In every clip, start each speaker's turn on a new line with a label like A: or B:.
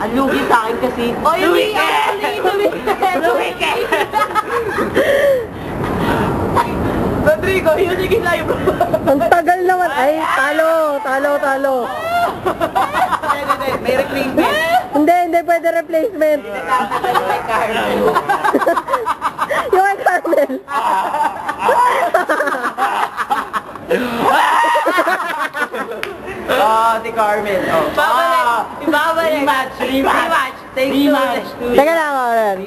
A: Ang lugi sa akin kasi. Oy, Luwike! Rodrigo, music is live.
B: Ang tagal naman. Ay, talo.
A: May replacement.
B: Hindi pwede replacement. Yung kay Carmel.
A: Si Carmel. Ibabalik. Rematch. Rematch.
B: Teka lang ako rin.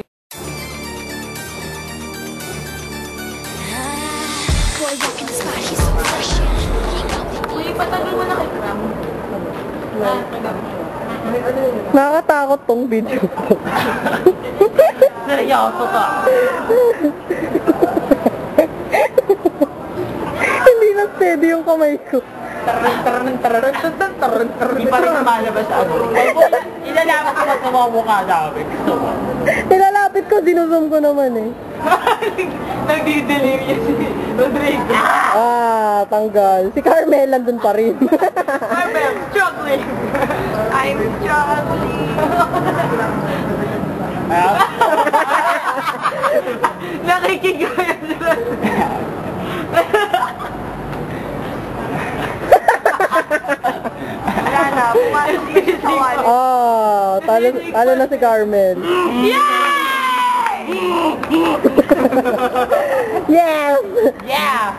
A: Uy, patagal mo na kay Cram.
B: Nakakatakot tong video ko.
A: Seryoso ka.
B: Hindi na steady yung kamay ko.
A: Hindi pa rin lumalabas sa ano. Ilalabas ko sa mga mukha namin. Gusto mo?
B: Nilalapit ko, dinuzum ko naman eh.
A: Nagdi-deliver si Rodrigo.
B: Tanggal. Si Carmel nandun pa rin.
A: I'm struggling. I'm struggling. Nakikigaya sila. Wala na, pumasok ko siya sa wallet.
B: Talo na si Carmel.
A: Yay!
B: Yes!
A: Yeah!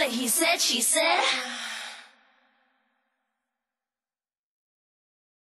C: He said, she said.